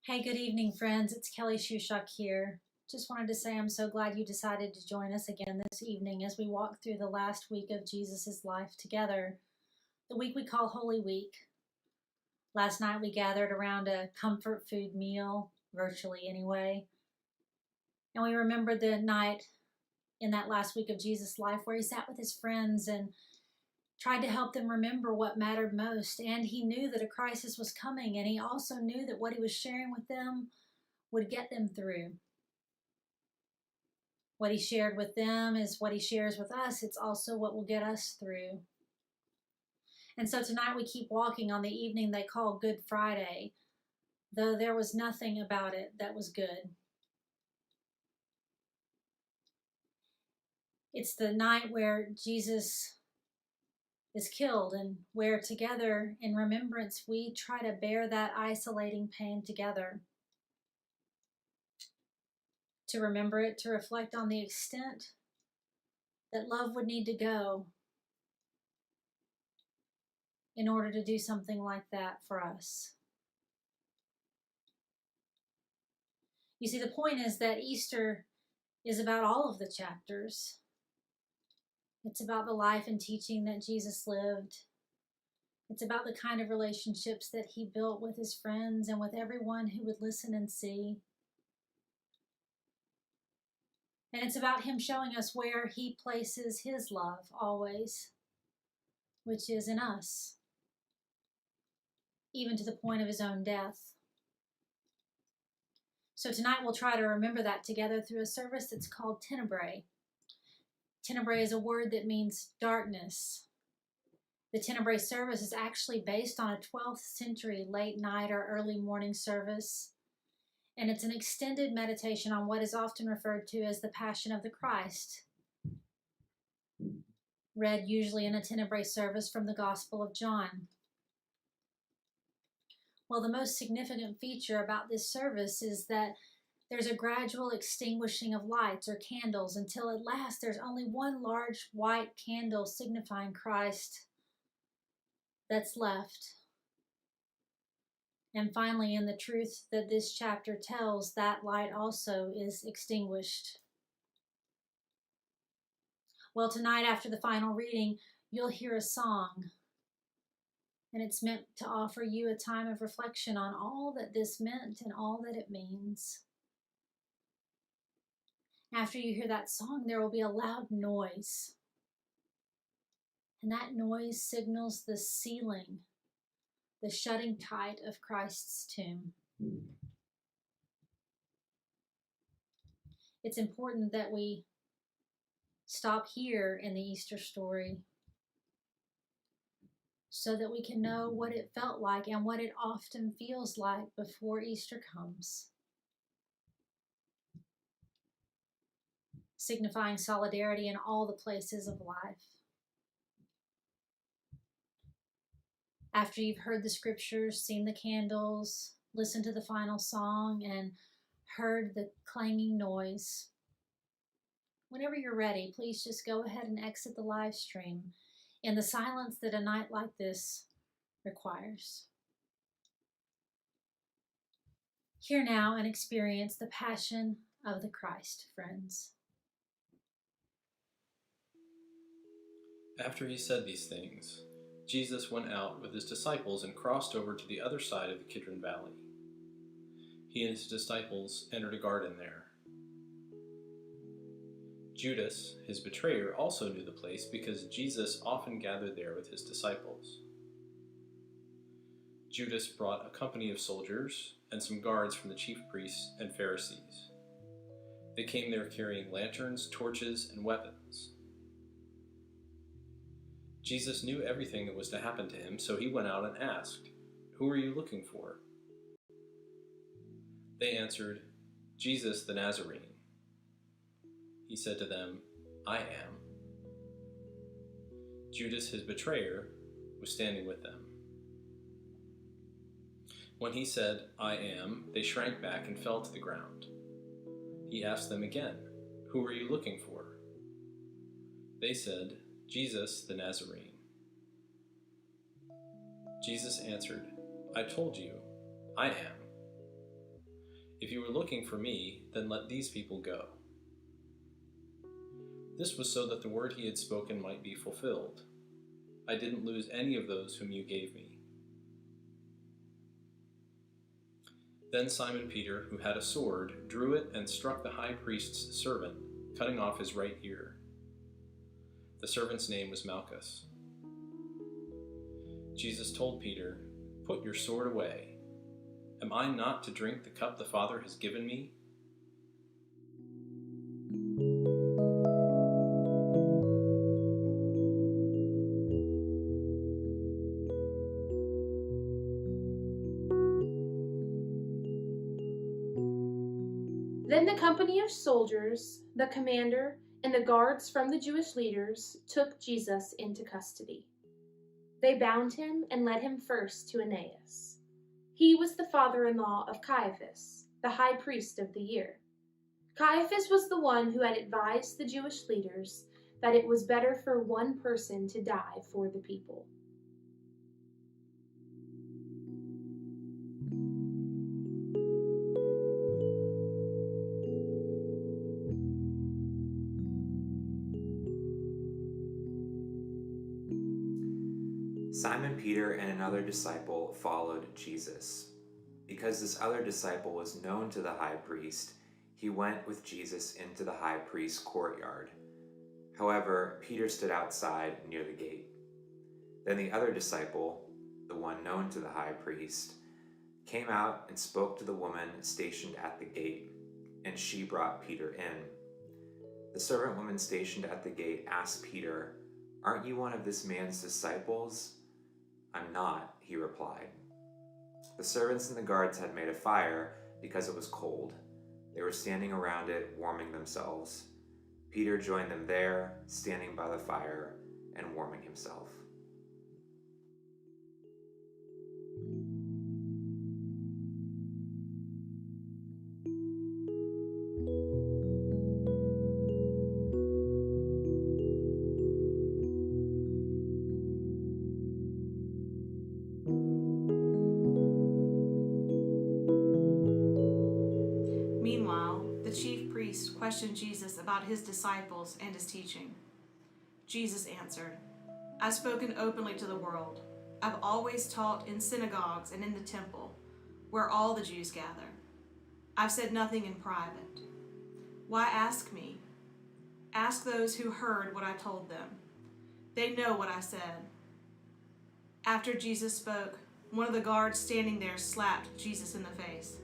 Hey, good evening, friends. It's Kelly Shushock here. Just wanted to say I'm so glad you decided to join us again this evening as we walk through the last week of Jesus' life together, the week we call Holy Week. Last night we gathered around a comfort food meal, virtually anyway, and we remembered the night in that last week of Jesus' life where he sat with his friends and tried to help them remember what mattered most. And he knew that a crisis was coming, and he also knew that what he was sharing with them would get them through. What he shared with them is what he shares with us. It's also what will get us through. And so tonight we keep walking on the evening they call Good Friday, though there was nothing about it that was good. It's the night where Jesus is killed and where together in remembrance we try to bear that isolating pain together. To remember it, to reflect on the extent that love would need to go in order to do something like that for us. You see, the point is that Easter is about all of the chapters. It's about the life and teaching that Jesus lived. It's about the kind of relationships that he built with his friends and with everyone who would listen and see. And it's about him showing us where he places his love always, which is in us, even to the point of his own death. So tonight we'll try to remember that together through a service that's called Tenebrae. Tenebrae is a word that means darkness. The Tenebrae service is actually based on a 12th century late night or early morning service, and it's an extended meditation on what is often referred to as the Passion of the Christ, read usually in a Tenebrae service from the Gospel of John. Well, the most significant feature about this service is that there's a gradual extinguishing of lights or candles until at last there's only one large white candle signifying Christ that's left. And finally, in the truth that this chapter tells, that light also is extinguished. Well, tonight after the final reading, you'll hear a song. And it's meant to offer you a time of reflection on all that this meant and all that it means. After you hear that song, there will be a loud noise. And that noise signals the sealing, the shutting tight of Christ's tomb. It's important that we stop here in the Easter story so that we can know what it felt like and what it often feels like before Easter comes, signifying solidarity in all the places of life. After you've heard the scriptures, seen the candles, listened to the final song, and heard the clanging noise, whenever you're ready, please just go ahead and exit the live stream in the silence that a night like this requires. Hear now and experience the Passion of the Christ, friends. After he said these things, Jesus went out with his disciples and crossed over to the other side of the Kidron Valley. He and his disciples entered a garden there. Judas, his betrayer, also knew the place because Jesus often gathered there with his disciples. Judas brought a company of soldiers and some guards from the chief priests and Pharisees. They came there carrying lanterns, torches, and weapons. Jesus knew everything that was to happen to him, so he went out and asked, "Who are you looking for?" They answered, "Jesus the Nazarene." He said to them, "I am." Judas, his betrayer, was standing with them. When he said, "I am," they shrank back and fell to the ground. He asked them again, "Who are you looking for?" They said, "Jesus the Nazarene." Jesus answered, "I told you, I am." "If you were looking for me, then let these people go." This was so that the word he had spoken might be fulfilled. "I didn't lose any of those whom you gave me." Then Simon Peter, who had a sword, drew it and struck the high priest's servant, cutting off his right ear. The servant's name was Malchus. Jesus told Peter, "Put your sword away. Am I not to drink the cup the Father has given me?" Then the company of soldiers, the commander, and the guards from the Jewish leaders took Jesus into custody. They bound him and led him first to Annas. He was the father-in-law of Caiaphas, the high priest of the year. Caiaphas was the one who had advised the Jewish leaders that it was better for one person to die for the people. Simon Peter and another disciple followed Jesus. Because this other disciple was known to the high priest, he went with Jesus into the high priest's courtyard. However, Peter stood outside near the gate. Then the other disciple, the one known to the high priest, came out and spoke to the woman stationed at the gate, and she brought Peter in. The servant woman stationed at the gate asked Peter, "Aren't you one of this man's disciples?" "I'm not," he replied. The servants and the guards had made a fire because it was cold. They were standing around it, warming themselves. Peter joined them there, standing by the fire and warming himself. Meanwhile, the chief priest questioned Jesus about his disciples and his teaching. Jesus answered, "I've spoken openly to the world. I've always taught in synagogues and in the temple, where all the Jews gather. I've said nothing in private. Why ask me? Ask those who heard what I told them. They know what I said." After Jesus spoke, one of the guards standing there slapped Jesus in the face.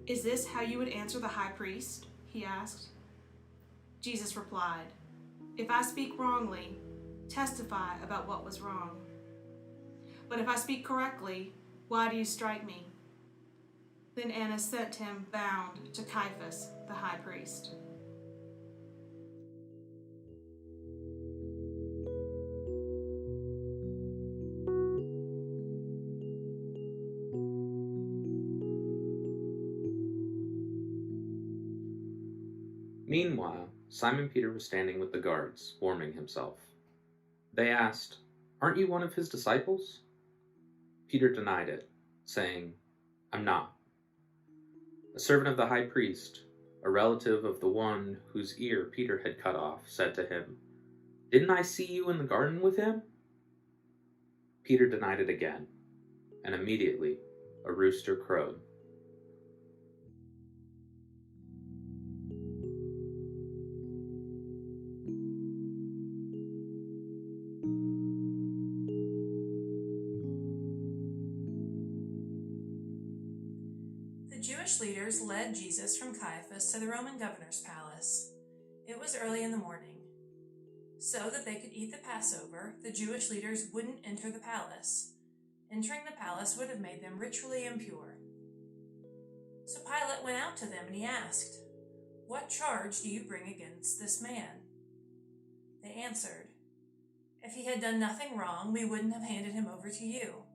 "Is this how you would answer the high priest?" he asked. Jesus replied, "If I speak wrongly, testify about what was wrong. But if I speak correctly, why do you strike me?" Then Annas sent him bound to Caiaphas, the high priest. Meanwhile, Simon Peter was standing with the guards, warming himself. They asked, "Aren't you one of his disciples?" Peter denied it, saying, "I'm not." A servant of the high priest, a relative of the one whose ear Peter had cut off, said to him, "Didn't I see you in the garden with him?" Peter denied it again, and immediately a rooster crowed. The Jewish leaders led Jesus from Caiaphas to the Roman governor's palace. It was early in the morning. So that they could eat the Passover, the Jewish leaders wouldn't enter the palace. Entering the palace would have made them ritually impure. So Pilate went out to them and he asked, "What charge do you bring against this man?" They answered, "If he had done nothing wrong, we wouldn't have handed him over to you."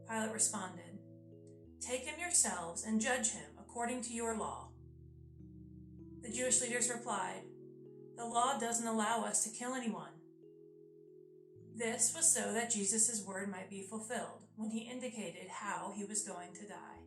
Pilate responded, "Take him yourselves and judge him according to your law." The Jewish leaders replied, "The law doesn't allow us to kill anyone." This was so that Jesus' word might be fulfilled when he indicated how he was going to die.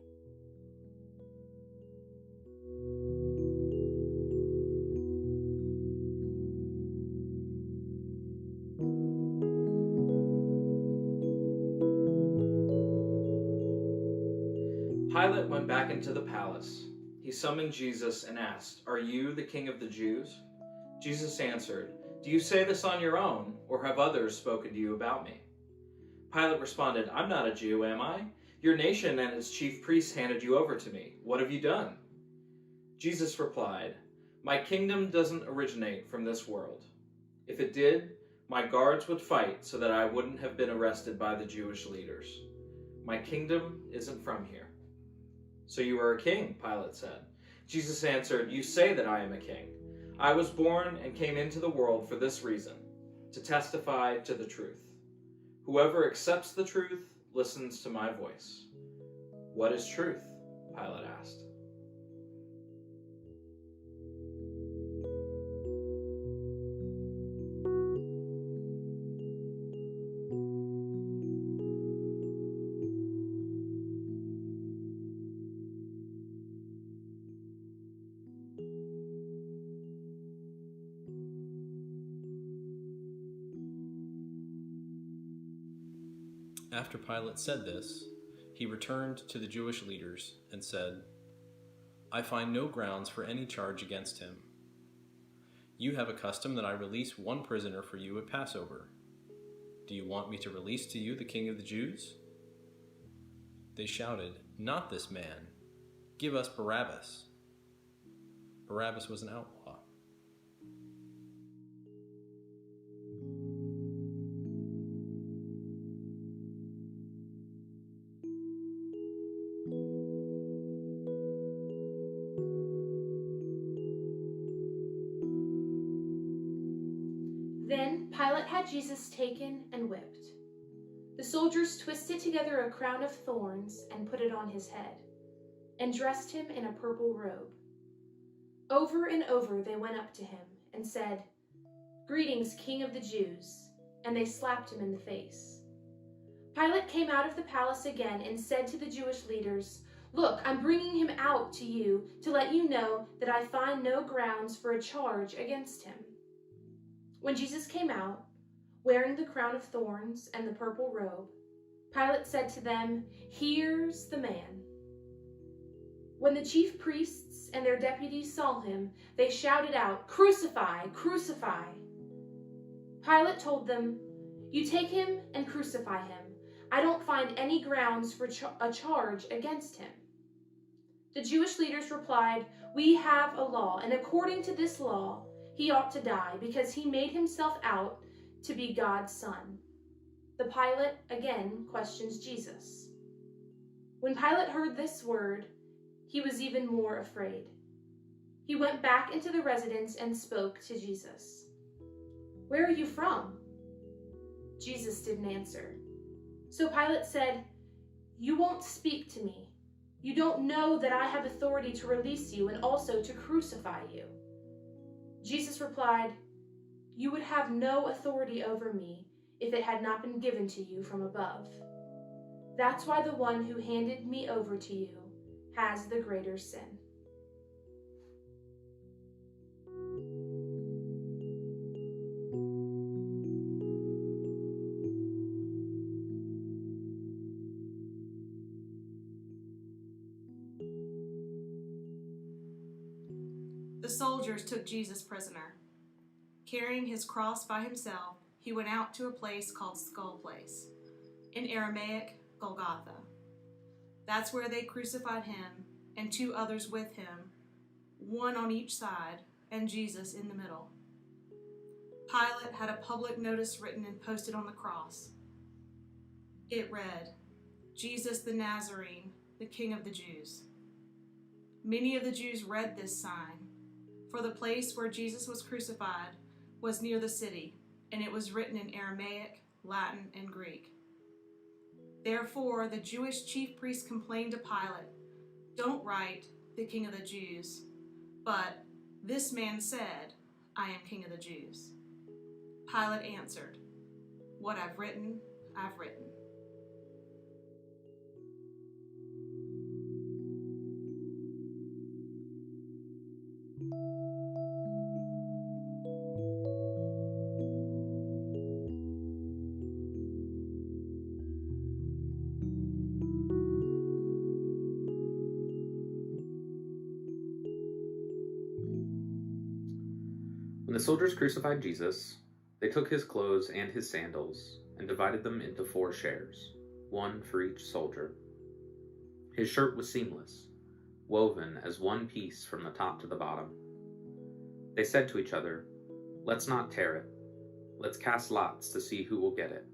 Pilate went back into the palace. He summoned Jesus and asked, "Are you the king of the Jews?" Jesus answered, "Do you say this on your own, or have others spoken to you about me?" Pilate responded, "I'm not a Jew, am I? Your nation and its chief priests handed you over to me. What have you done?" Jesus replied, "My kingdom doesn't originate from this world. If it did, my guards would fight so that I wouldn't have been arrested by the Jewish leaders. My kingdom isn't from here." "So you are a king," Pilate said. Jesus answered, "You say that I am a king. I was born and came into the world for this reason, to testify to the truth. Whoever accepts the truth listens to my voice." "What is truth?" Pilate asked. After Pilate said this, he returned to the Jewish leaders and said, "I find no grounds for any charge against him. You have a custom that I release one prisoner for you at Passover. Do you want me to release to you the King of the Jews?" They shouted, "Not this man. Give us Barabbas." Barabbas was an outlaw. Then Pilate had Jesus taken and whipped. The soldiers twisted together a crown of thorns and put it on his head, and dressed him in a purple robe. Over and over they went up to him and said, "Greetings, King of the Jews," and they slapped him in the face. Pilate came out of the palace again and said to the Jewish leaders, "Look, I'm bringing him out to you to let you know that I find no grounds for a charge against him." When Jesus came out, wearing the crown of thorns and the purple robe, Pilate said to them, "Here's the man." When the chief priests and their deputies saw him, they shouted out, "Crucify! Crucify!" Pilate told them, "You take him and crucify him. I don't find any grounds for a charge against him." The Jewish leaders replied, "We have a law, and according to this law, he ought to die because he made himself out to be God's son." The Pilate again questions Jesus. When Pilate heard this word, he was even more afraid. He went back into the residence and spoke to Jesus. "Where are you from?" Jesus didn't answer. So Pilate said, "You won't speak to me. You don't know that I have authority to release you and also to crucify you." Jesus replied, "You would have no authority over me if it had not been given to you from above. That's why the one who handed me over to you has the greater sin." The soldiers took Jesus prisoner. Carrying his cross by himself, he went out to a place called Skull Place, in Aramaic, Golgotha. That's where they crucified him and two others with him, one on each side, and Jesus in the middle. Pilate had a public notice written and posted on the cross. It read, "Jesus the Nazarene, the King of the Jews." Many of the Jews read this sign, for the place where Jesus was crucified was near the city, and it was written in Aramaic, Latin, and Greek. Therefore, the Jewish chief priests complained to Pilate, "Don't write, the King of the Jews, but this man said, 'I am King of the Jews.'" Pilate answered, "What I've written, I've written." When the soldiers crucified Jesus, they took his clothes and his sandals and divided them into 4 shares, one for each soldier. His shirt was seamless, woven as one piece from the top to the bottom. They said to each other, "Let's not tear it. Let's cast lots to see who will get it."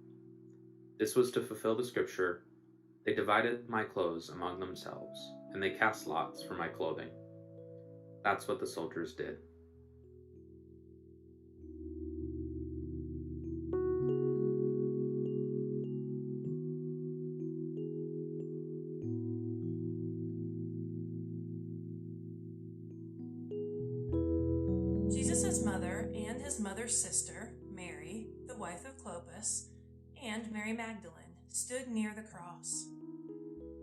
This was to fulfill the scripture, "They divided my clothes among themselves, and they cast lots for my clothing." That's what the soldiers did. Jesus' mother and his mother's sister, Mary, the wife of Clopas, and Mary Magdalene stood near the cross.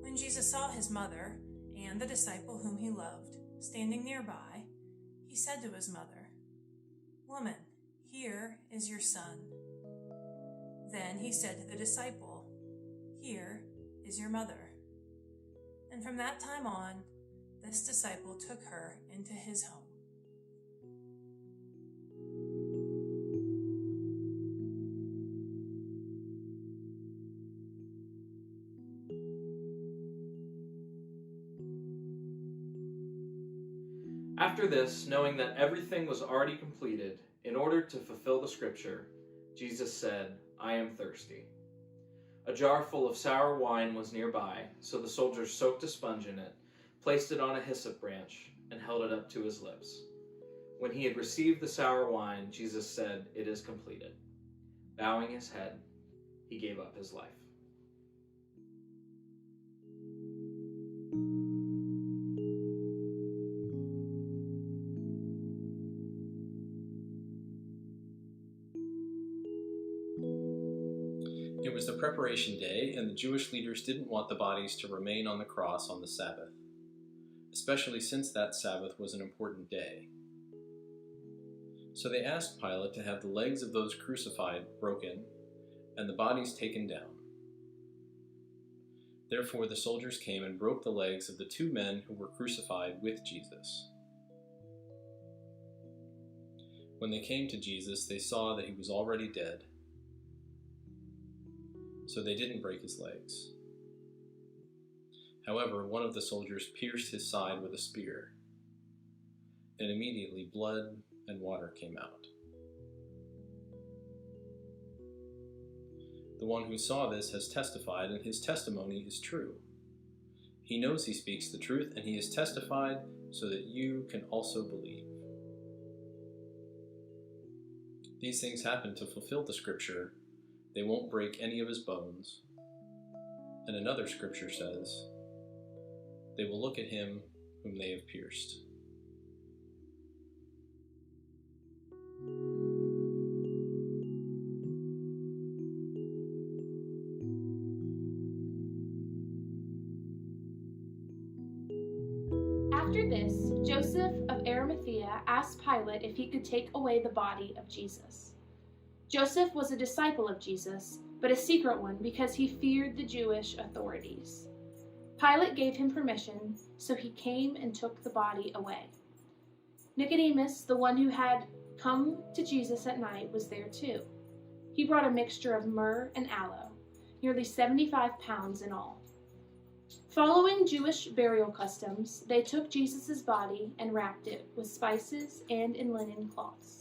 When Jesus saw his mother and the disciple whom he loved standing nearby, he said to his mother, "Woman, here is your son." Then he said to the disciple, "Here is your mother." And from that time on, this disciple took her into his home. After this, knowing that everything was already completed, in order to fulfill the scripture, Jesus said, "I am thirsty." A jar full of sour wine was nearby, so the soldiers soaked a sponge in it, placed it on a hyssop branch, and held it up to his lips. When he had received the sour wine, Jesus said, "It is completed." Bowing his head, he gave up his life. It was the preparation day, and the Jewish leaders didn't want the bodies to remain on the cross on the Sabbath, especially since that Sabbath was an important day. So they asked Pilate to have the legs of those crucified broken and the bodies taken down. Therefore the soldiers came and broke the legs of the 2 men who were crucified with Jesus. When they came to Jesus, they saw that he was already dead, so they didn't break his legs. However, one of the soldiers pierced his side with a spear, and immediately blood and water came out. The one who saw this has testified, and his testimony is true. He knows he speaks the truth, and he has testified so that you can also believe. These things happened to fulfill the scripture, "They won't break any of his bones." And another scripture says, "They will look at him whom they have pierced." After this, Joseph of Arimathea asked Pilate if he could take away the body of Jesus. Joseph was a disciple of Jesus, but a secret one because he feared the Jewish authorities. Pilate gave him permission, so he came and took the body away. Nicodemus, the one who had come to Jesus at night, was there too. He brought a mixture of myrrh and aloe, nearly 75 pounds in all. Following Jewish burial customs, they took Jesus' body and wrapped it with spices and in linen cloths.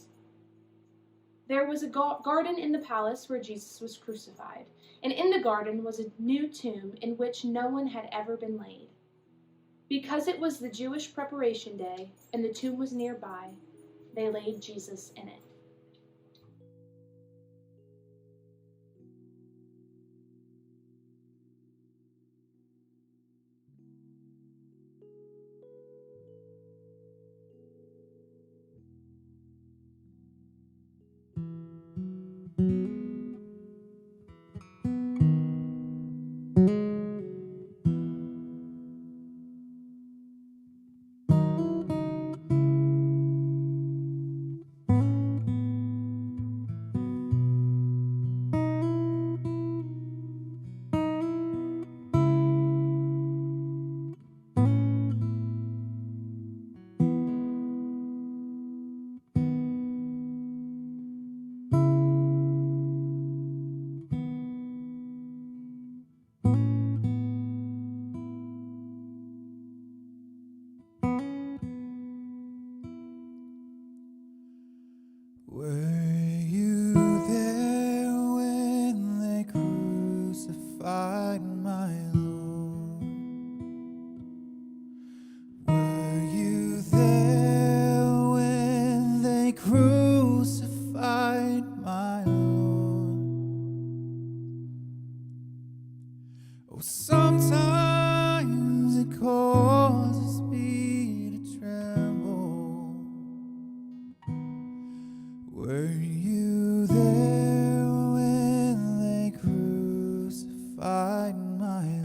There was a garden in the palace where Jesus was crucified, and in the garden was a new tomb in which no one had ever been laid. Because it was the Jewish preparation day and the tomb was nearby, they laid Jesus in it. my Lord? Were you there when they crucified my Lord? Oh, sometimes it causes me to tremble. Were you there when they crucified my